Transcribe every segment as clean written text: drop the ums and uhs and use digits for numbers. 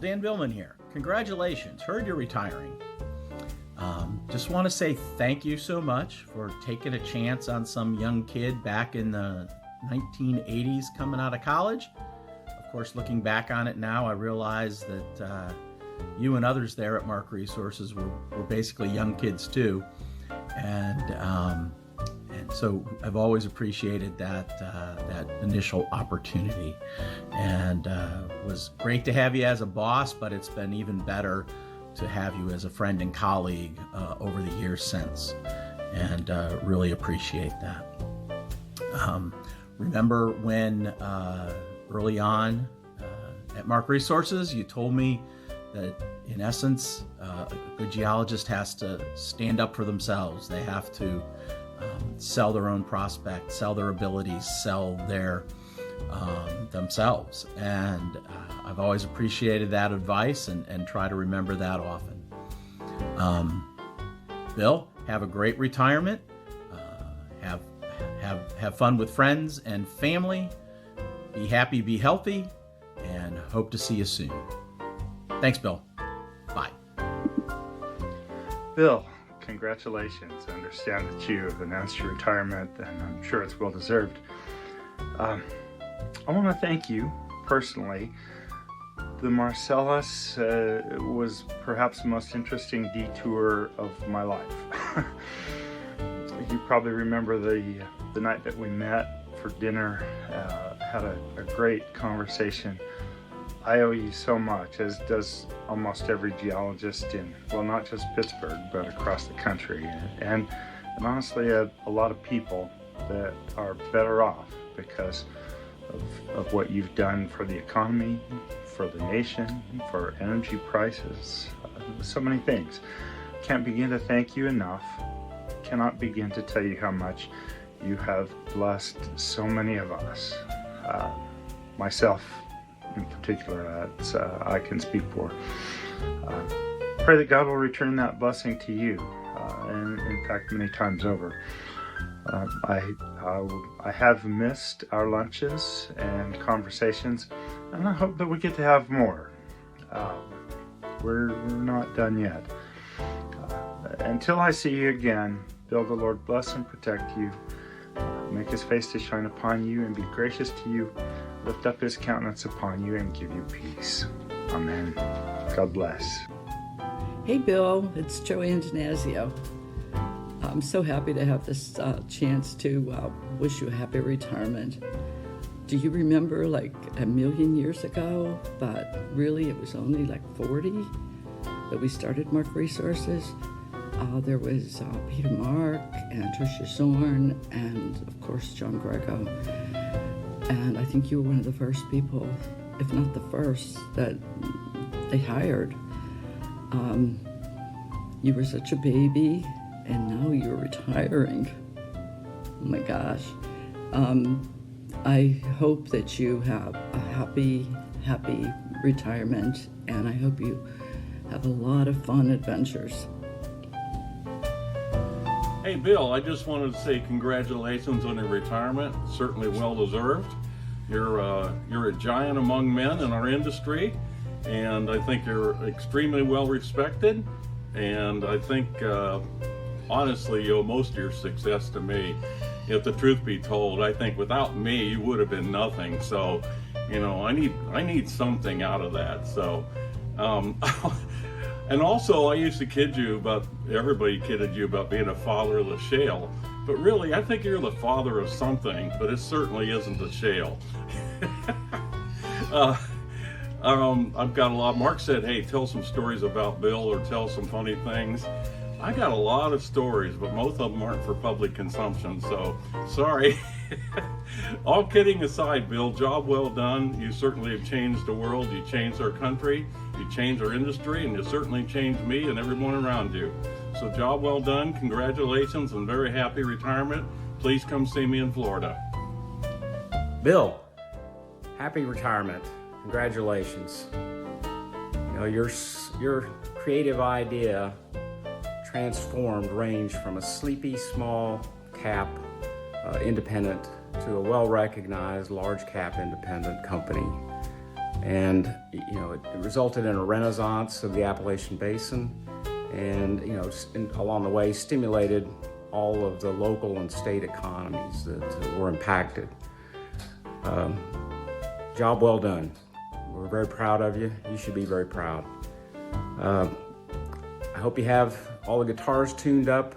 Dan Billman here. Congratulations, heard you're retiring. Just want to say thank you so much for taking a chance on some young kid back in the 1980s coming out of college. Of course, looking back on it now, I realize that you and others there at Mark Resources were basically young kids too. And so I've always appreciated that initial opportunity. And it was great to have you as a boss, but it's been even better to have you as a friend and colleague over the years since. And really appreciate that. Remember when early on at Mark Resources, you told me that in essence, a good geologist has to stand up for themselves. They have to sell their own prospect, sell their abilities, sell their themselves. And I've always appreciated that advice and try to remember that often. Bill, have a great retirement. Have fun with friends and family. Be happy, be healthy, and hope to see you soon. Thanks, Bill. Bye. Bill, congratulations. I understand that you have announced your retirement, and I'm sure it's well deserved. I want to thank you personally. The Marcellus was perhaps the most interesting detour of my life. You probably remember the night that we met for dinner, had a great conversation. I owe you so much, as does almost every geologist in, well, not just Pittsburgh, but across the country. And honestly, a lot of people that are better off because of what you've done for the economy, for the nation, for energy prices, so many things. Can't begin to thank you enough. Cannot begin to tell you how much you have blessed so many of us. Myself in particular, I can speak for. Pray that God will return that blessing to you, and in fact many times over. I have missed our lunches and conversations, and I hope that we get to have more. We're not done yet. Until I see you again, Bill, the Lord bless and protect you, make his face to shine upon you and be gracious to you, lift up his countenance upon you and give you peace. Amen. God bless. Hey Bill, it's Joanne Dinasio. I'm so happy to have this chance to wish you a happy retirement. Do you remember like a million years ago, but really it was only like 40 that we started Mark Resources? There was Peter Mark and Tricia Zorn and of course John Grego. And I think you were one of the first people, if not the first, that they hired. You were such a baby, and now you're retiring. Oh my gosh. I hope that you have a happy retirement, and I hope you have a lot of fun adventures. Hey Bill, I just wanted to say congratulations on your retirement. Certainly well deserved. You're a giant among men in our industry, and I think you're extremely well respected. And I think honestly, you owe most of your success to me. If the truth be told, I think without me, you would have been nothing. So, I need something out of that. So, and also I used to kid you about, everybody kidded you about being a father of the shale. But really, I think you're the father of something, but it certainly isn't the shale. I've got a lot. Mark said, hey, tell some stories about Bill or tell some funny things. I got a lot of stories, but most of them aren't for public consumption, so sorry. All kidding aside, Bill, job well done. You certainly have changed the world. You changed our country. You changed our industry, and you certainly changed me and everyone around you. So job well done. Congratulations and very happy retirement. Please come see me in Florida. Bill, happy retirement. Congratulations. Your creative idea transformed range from a sleepy small cap independent to a well-recognized large cap independent company. And it resulted in a renaissance of the Appalachian Basin, and along the way stimulated all of the local and state economies that were impacted. Job well done. We're very proud of you. You should be very proud. I hope you have all the guitars tuned up,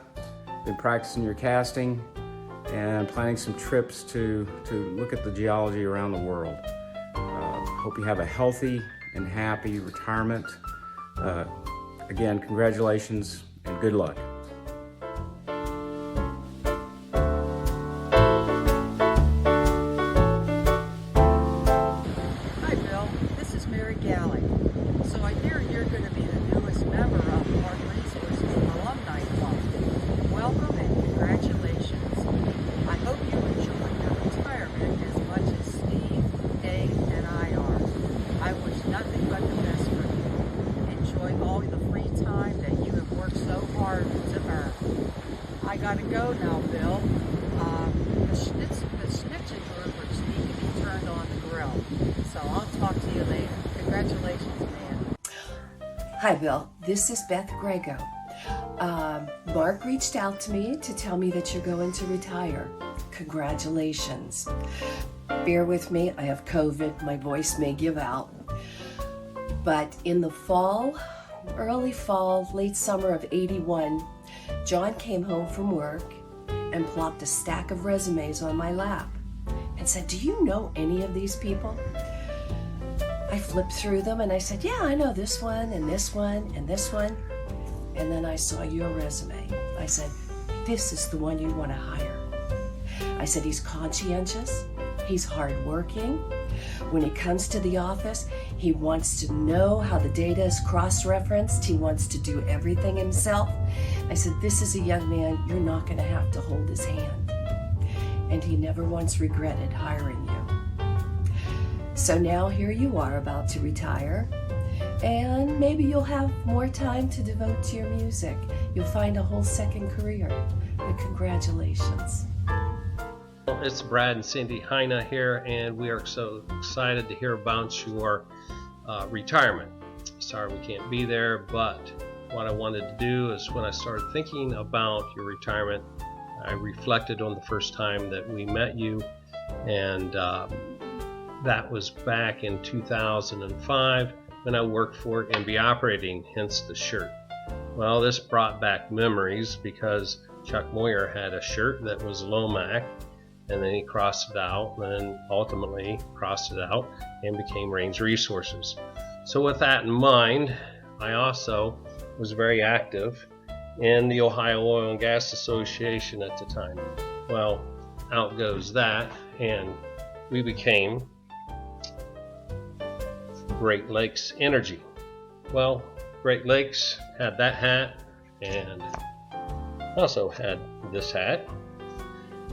been practicing your casting, and planning some trips to look at the geology around the world. Hope you have a healthy and happy retirement. Again, congratulations and good luck. Hi, Bill. This is Mary Galley. So I hear you're going to be the newest member of Park Resources Alumni Club. Welcome and congratulations. I hope you enjoy your retirement as much as Steve, Dave, and I are. I wish nothing but the best for you. Enjoy all the free time that you have worked so hard to earn. I gotta go now, Bill. The schnitzelburgers need to be turned on the grill. So I'll talk to you later. Congratulations, man. Hi, Bill. This is Beth Grego. Mark reached out to me to tell me that you're going to retire. Congratulations. Bear with me. I have COVID. My voice may give out. But in the fall, early fall, late summer of '81, John came home from work and plopped a stack of resumes on my lap and said, "Do you know any of these people?" I flipped through them and I said, "Yeah, I know this one and this one and this one." And then I saw your resume. I said, "This is the one you want to hire." I said, "He's conscientious, he's hardworking. When he comes to the office, he wants to know how the data is cross-referenced. He wants to do everything himself." I said, "This is a young man you're not going to have to hold his hand." And he never once regretted hiring you. So now here you are about to retire, and maybe you'll have more time to devote to your music. You'll find a whole second career. But congratulations. It's Brad and Cindy Heine here, and we are so excited to hear about your retirement. Sorry we can't be there, but what I wanted to do is when I started thinking about your retirement, I reflected on the first time that we met you, and that was back in 2005 when I worked for MB Operating, hence the shirt. Well, this brought back memories because Chuck Moyer had a shirt that was Lomac, and then he crossed it out, and then ultimately crossed it out and became Range Resources. So with that in mind, I also was very active in the Ohio Oil and Gas Association at the time. Well, out goes that, and we became Great Lakes Energy. Well, Great Lakes had that hat, and also had this hat.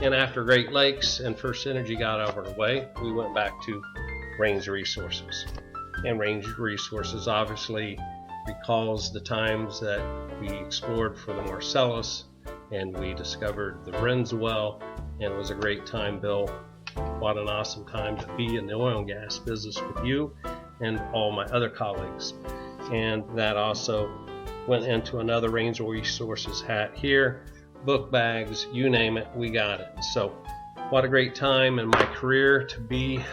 And after Great Lakes and First Energy got out of our way, we went back to Range Resources. And Range Resources obviously recalls the times that we explored for the Marcellus, and we discovered the Renz well, and it was a great time, Bill. What an awesome time to be in the oil and gas business with you and all my other colleagues. And that also went into another Range Resources hat here. Book bags, you name it, we got it. So what a great time in my career to be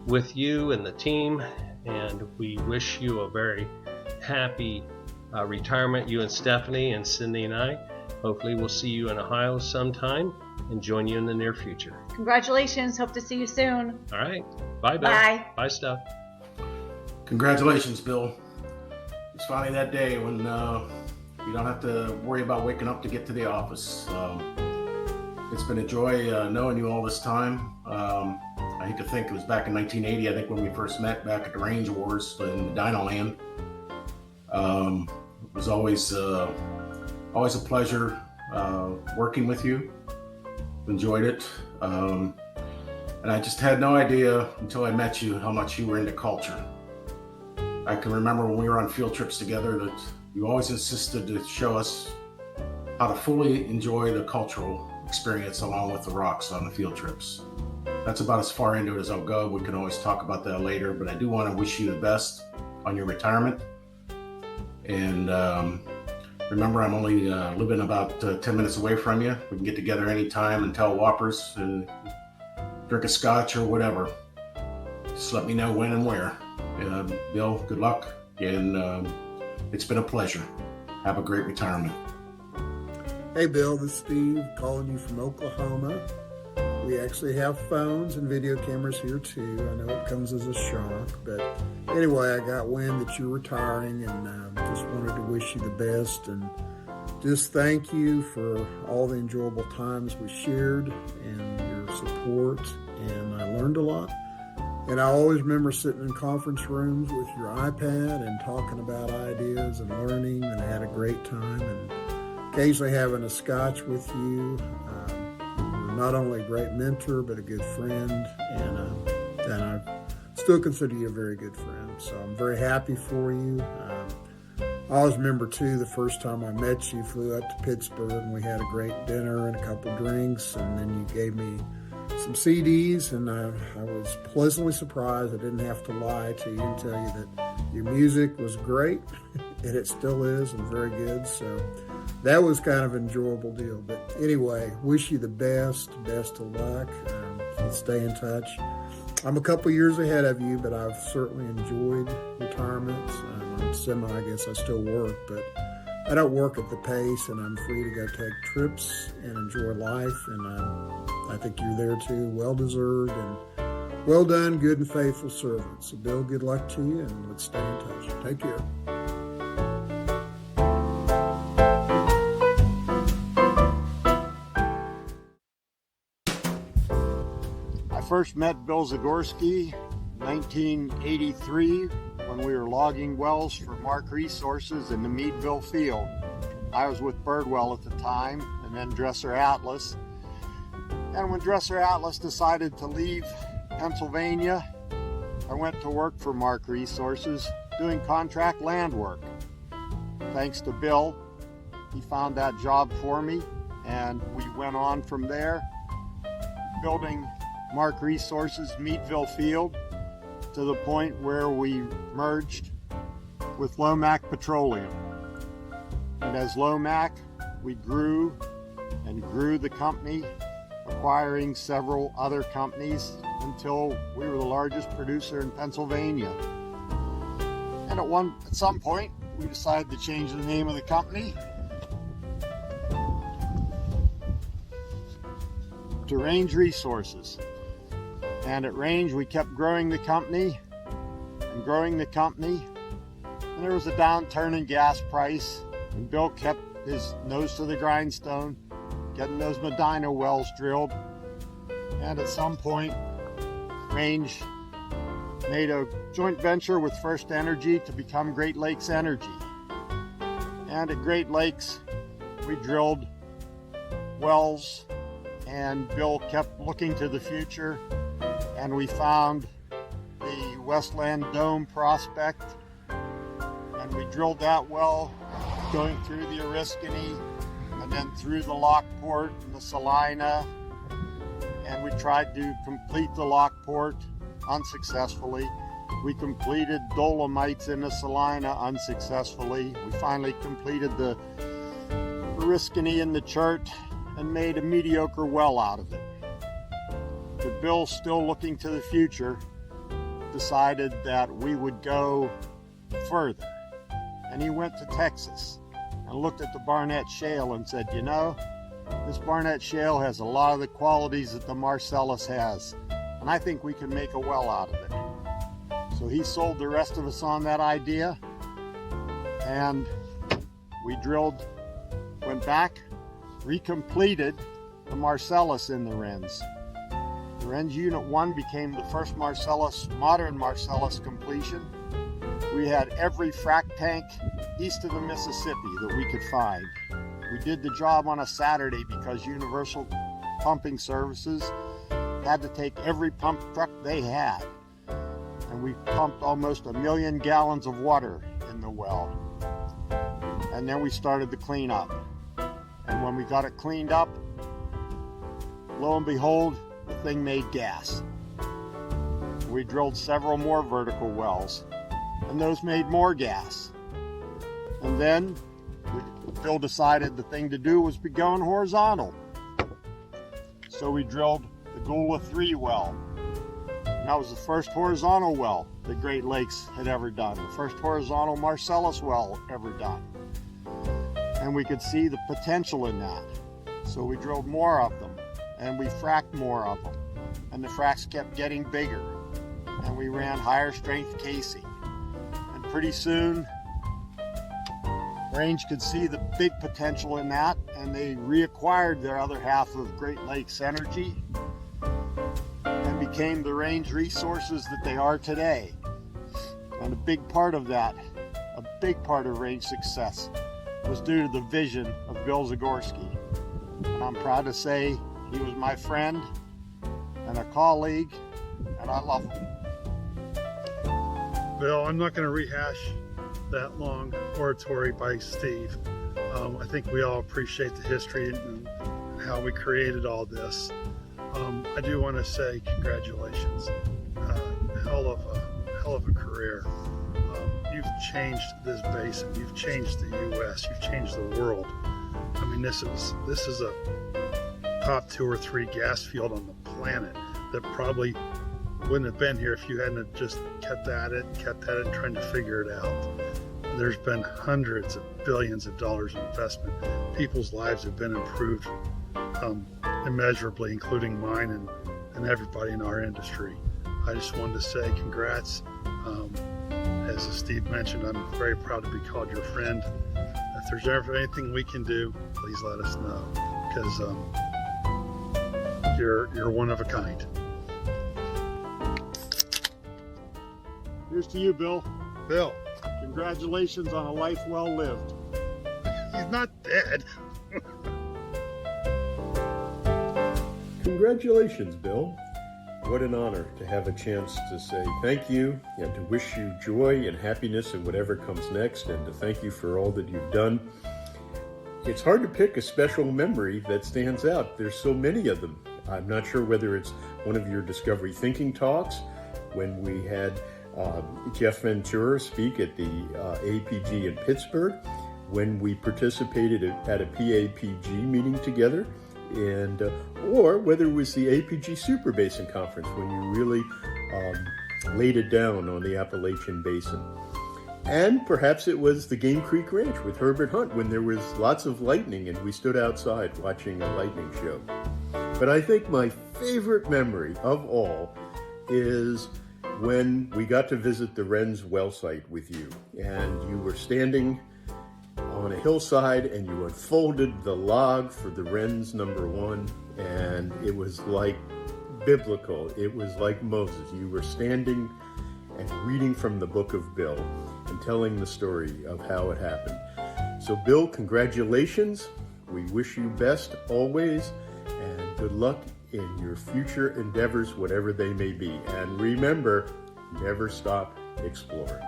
with you and the team, and we wish you a very happy retirement, you and Stephanie and Cindy and I. Hopefully we'll see you in Ohio sometime and join you in the near future. Congratulations, hope to see you soon. All right, bye Bill. Bye. Bye Steph. Congratulations, Bill. It's finally that day when you don't have to worry about waking up to get to the office. It's been a joy knowing you all this time. I hate to think it was back in 1980, I think, when we first met back at the Range Wars in the Dino Land. It was always a pleasure working with you. Enjoyed it. And I just had no idea until I met you how much you were into culture. I can remember when we were on field trips together that you always insisted to show us how to fully enjoy the cultural experience along with the rocks on the field trips. that's about as far into it as I'll go. We can always talk about that later, but I do want to wish you the best on your retirement. And remember, I'm only living about 10 minutes away from you. We can get together anytime and tell whoppers, drink a scotch or whatever. Just let me know when and where. Bill, good luck, and it's been a pleasure. Have a great retirement. Hey Bill, this is Steve calling you from Oklahoma. We actually have phones and video cameras here too. I know it comes as a shock, but anyway, I got wind that you're retiring, and just wanted to wish you the best and just thank you for all the enjoyable times we shared and your support, and I learned a lot. And I always remember sitting in conference rooms with your iPad and talking about ideas and learning, and I had a great time, and occasionally having a scotch with you. You're not only a great mentor, but a good friend, and I still consider you a very good friend. So I'm very happy for you. I always remember too, the first time I met you, flew up to Pittsburgh, and we had a great dinner and a couple drinks, and then you gave me some CDs, and I was pleasantly surprised. I didn't have to lie to you and tell you that your music was great, and it still is, and very good. So that was kind of an enjoyable deal. But anyway, wish you the best of luck. Let's stay in touch. I'm a couple years ahead of you, but I've certainly enjoyed retirement. I'm I guess I still work, but I don't work at the pace, and I'm free to go take trips and enjoy life, and I think you're there too. Well deserved and well done, good and faithful servant. So Bill, good luck to you, and let's stay in touch. Take care. I first met Bill Zagorski in 1983 when we were logging wells for Mark Resources in the Meadville field. I was with Birdwell at the time, and then Dresser Atlas. And when Dresser Atlas decided to leave Pennsylvania, I went to work for Mark Resources doing contract land work. Thanks to Bill, he found that job for me, and we went on from there, building Mark Resources Meadville field to the point where we merged with Lomac Petroleum. And as Lomac, we grew and grew the company, acquiring several other companies until we were the largest producer in Pennsylvania. And at some point, we decided to change the name of the company to Range Resources. And at Range, we kept growing the company and growing the company. And there was a downturn in gas price, and Bill kept his nose to the grindstone, getting those Medina wells drilled. And at some point, Range made a joint venture with First Energy to become Great Lakes Energy. And at Great Lakes, we drilled wells, and Bill kept looking to the future, and we found the Westland Dome prospect, and we drilled that well going through the Oriskany and then through the Lockport and the Salina, and we tried to complete the Lockport unsuccessfully. We completed Dolomites in the Salina unsuccessfully. We finally completed the Oriskany in the Chert and made a mediocre well out of it. But Bill, still looking to the future, decided that we would go further. And he went to Texas and looked at the Barnett Shale and said, you know, this Barnett Shale has a lot of the qualities that the Marcellus has, and I think we can make a well out of it. So he sold the rest of us on that idea, and we drilled, went back, recompleted the Marcellus in the Renz. The Renz Unit 1 became the first modern Marcellus completion. We had every frac tank east of the Mississippi that we could find. We did the job on a Saturday because Universal Pumping Services had to take every pump truck they had. And we pumped almost 1 million gallons of water in the well. And then we started the cleanup. And when we got it cleaned up, lo and behold, the the thing made gas. We drilled several more vertical wells, and those made more gas. And then Bill decided the thing to do was be going horizontal. So we drilled the Gula 3 well. And that was the first horizontal well the Great Lakes had ever done, the first horizontal Marcellus well ever done. And we could see the potential in that. So we drilled more of them, and we fracked more of them. And the fracks kept getting bigger, and we ran higher strength casing. And pretty soon, Range could see the big potential in that, and they reacquired their other half of Great Lakes Energy and became the Range Resources that they are today. And a big part of that, a big part of Range success, was due to the vision of Bill Zagorski. And I'm proud to say he was my friend and a colleague, and I love him. Bill, I'm not going to rehash that long oratory by Steve. I think we all appreciate the history and how we created all this. I do want to say congratulations. Hell of a career. You've changed this basin. You've changed the U.S. You've changed the world. I mean, this is a top 2 or 3 gas field on the planet that probably wouldn't have been here if you hadn't just kept at it and trying to figure it out. There's been hundreds of billions of dollars in investment. People's lives have been improved immeasurably, including mine and everybody in our industry. I just wanted to say congrats. As Steve mentioned, I'm very proud to be called your friend. If there's ever anything we can do, please let us know, because you're one of a kind. Here's to you, Bill. Bill, congratulations on a life well lived. He's not dead. Congratulations, Bill. What an honor to have a chance to say thank you and to wish you joy and happiness in whatever comes next, and to thank you for all that you've done. It's hard to pick a special memory that stands out. There's so many of them. I'm not sure whether it's one of your Discovery Thinking talks when we had Jeff Ventura speak at the APG in Pittsburgh, when we participated at a PAPG meeting together, and or whether it was the APG Super Basin Conference when you really laid it down on the Appalachian Basin. And perhaps it was the Game Creek Ranch with Herbert Hunt when there was lots of lightning and we stood outside watching a lightning show. But I think my favorite memory of all is when we got to visit the Wren's well site with you, and you were standing on a hillside and you unfolded the log for the Wren's #1, and it was like biblical. It was like Moses. You were standing and reading from the book of Bill and telling the story of how it happened. So Bill, congratulations. We wish you best always, and good luck in your future endeavors, whatever they may be. And remember, never stop exploring.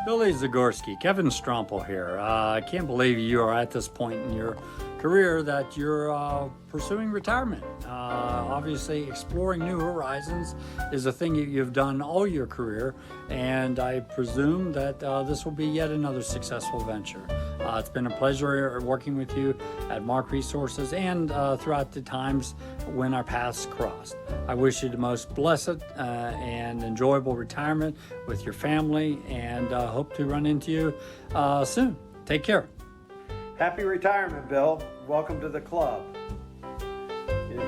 Billy Zagorski, Kevin Strompel here. I can't believe you are at this point in your career that you're pursuing retirement. Obviously, exploring new horizons is a thing you've done all your career, and I presume that this will be yet another successful venture. It's been a pleasure working with you at Mark Resources and throughout the times when our paths crossed. I wish you the most blessed and enjoyable retirement with your family, and hope to run into you soon. Take care. Happy retirement, Bill. Welcome to the club.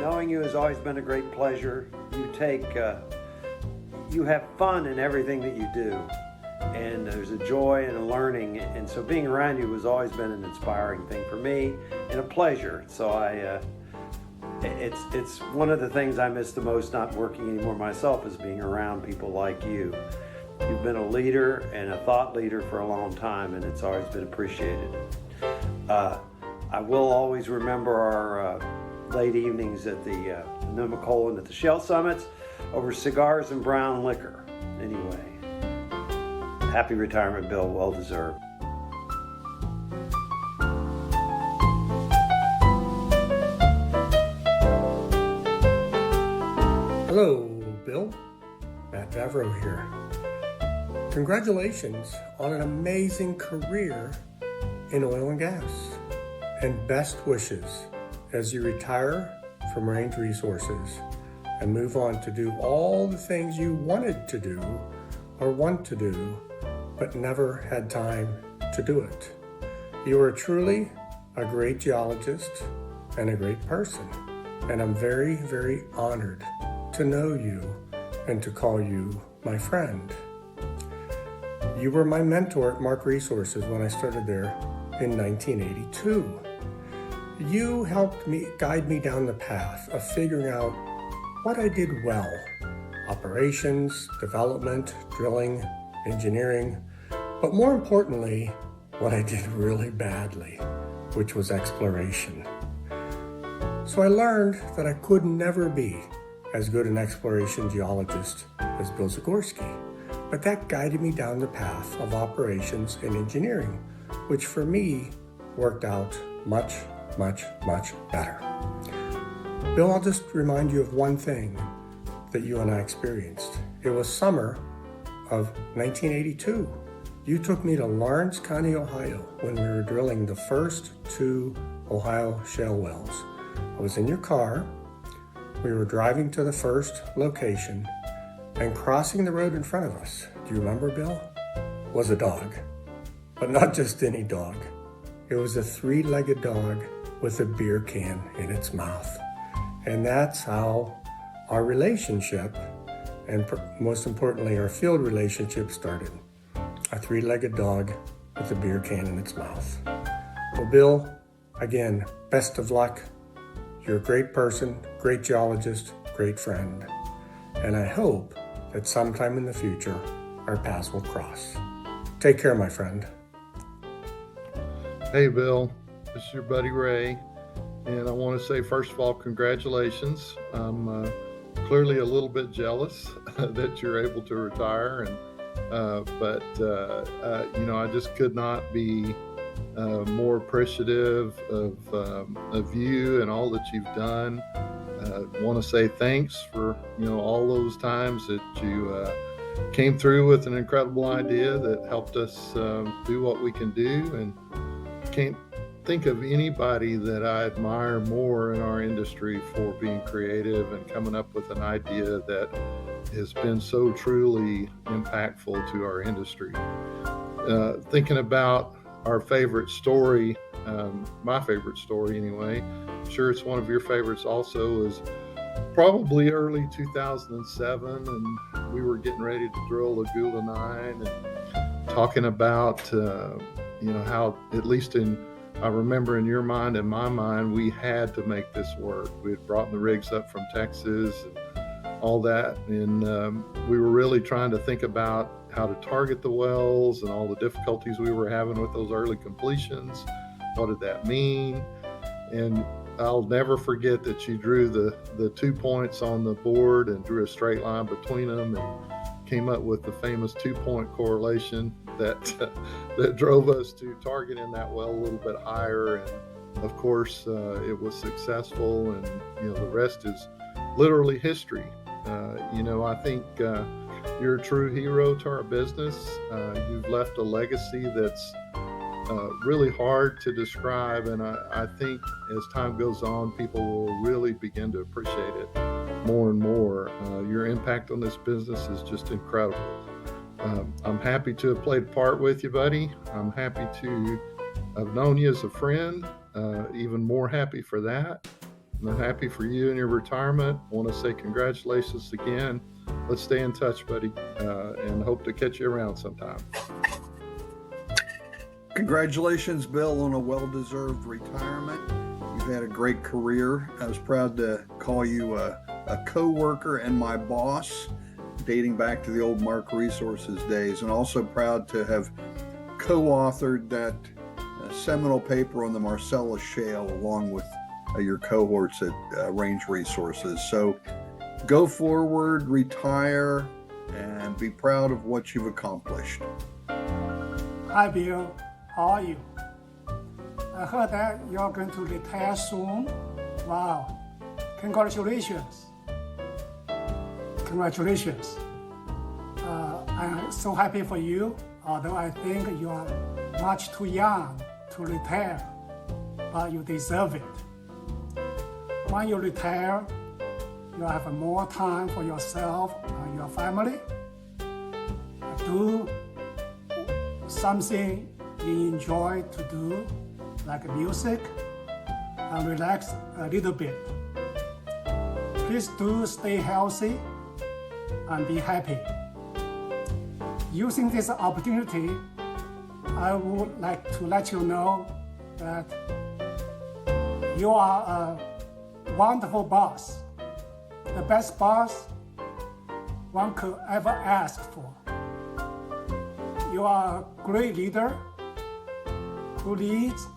Knowing you has always been a great pleasure. You have fun in everything that you do, and there's a joy and a learning, and so being around you has always been an inspiring thing for me and a pleasure. So it's one of the things I miss the most not working anymore myself, is being around people like you. You've been a leader and a thought leader for a long time, and it's always been appreciated. I will always remember our late evenings at the Nemacolin at the Shell Summits over cigars and brown liquor. Anyway, happy retirement, Bill. Well deserved. Hello, Bill. Matt Favreau here. Congratulations on an amazing career in oil and gas. And best wishes as you retire from Range Resources and move on to do all the things you wanted to do or want to do, but never had time to do it. You are truly a great geologist and a great person, and I'm very, very honored to know you and to call you my friend. You were my mentor at Mark Resources when I started there in 1982. You helped me guide me down the path of figuring out what I did well: operations, development, drilling, engineering, but more importantly, what I did really badly, which was exploration. So I learned that I could never be as good an exploration geologist as Bill Zagorski, but that guided me down the path of operations and engineering, which for me worked out much, much, much better. Bill, I'll just remind you of one thing that you and I experienced. It was summer of 1982. You took me to Lawrence County, Ohio, when we were drilling the first 2 Ohio shale wells. I was in your car. We were driving to the first location, and crossing the road in front of us, do you remember, Bill? Was a dog. But not just any dog. It was a 3-legged dog with a beer can in its mouth. And that's how our relationship, and most importantly, our field relationship started. A 3-legged dog with a beer can in its mouth. Well, Bill, again, best of luck. You're a great person, great geologist, great friend. And I hope that sometime in the future, our paths will cross. Take care, my friend. Hey, Bill. This is your buddy Ray. And I want to say, first of all, congratulations. I'm clearly a little bit jealous that you're able to retire. But I just could not be more appreciative of you and all that you've done. I want to say thanks for all those times that you came through with an incredible idea that helped us do what we can do, and can't think of anybody that I admire more in our industry for being creative and coming up with an idea that has been so truly impactful to our industry. Thinking about our favorite story, my favorite story anyway, I'm sure it's one of your favorites also, is probably early 2007, and we were getting ready to drill Lagula 9 and talking about how, at least I remember in your mind and my mind, we had to make this work. We had brought the rigs up from Texas and all that, and we were really trying to think about how to target the wells and all the difficulties we were having with those early completions. What did that mean? And I'll never forget that you drew the 2 points on the board and drew a straight line between them and came up with the famous 2-point correlation that drove us to targeting that well a little bit higher. And of course, it was successful, and the rest is literally history. I think you're a true hero to our business. You've left a legacy that's really hard to describe, and I think as time goes on, people will really begin to appreciate it more and more. Your impact on this business is just incredible. I'm happy to have played a part with you, buddy. I'm happy to have known you as a friend, even more happy for that. I'm happy for you and your retirement. I want to say congratulations again. Let's stay in touch, buddy, and hope to catch you around sometime. Congratulations, Bill, on a well-deserved retirement. You've had a great career. I was proud to call you a co-worker and my boss, dating back to the old Mark Resources days, and also proud to have co-authored that seminal paper on the Marcellus Shale along with your cohorts at Range Resources. So go forward, retire, and be proud of what you've accomplished. Hi, Bill. How are you? I heard that you're going to retire soon. Wow. Congratulations. congratulations. I'm so happy for you, although I think you are much too young to retire, but you deserve it. When you retire, you have more time for yourself and your family. Do something you enjoy to do, like music, and relax a little bit. Please do stay healthy and be happy. Using this opportunity, I would like to let you know that you are a wonderful boss, the best boss one could ever ask for. You are a great leader who leads,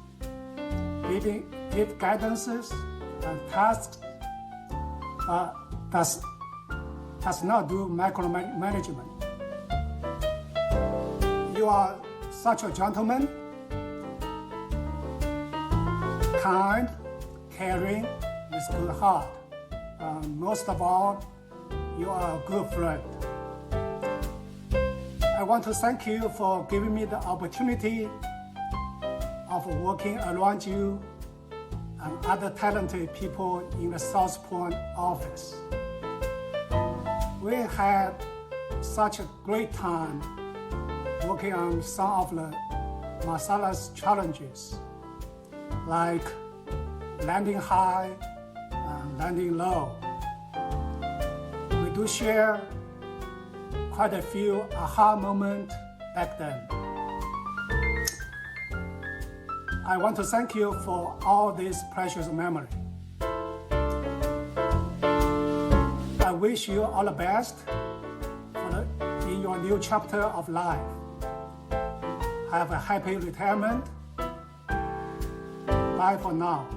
give guidances and tasks, but does not do micromanagement. You are such a gentleman, kind, caring, with good heart. Most of all, you are a good friend. I want to thank you for giving me the opportunity of working around you and other talented people in the South Point office. We had such a great time working on some of the Masala's challenges, like landing high and landing low. We do share quite a few aha moments back then. I want to thank you for all this precious memory. I wish you all the best in your new chapter of life. Have a happy retirement. Bye for now.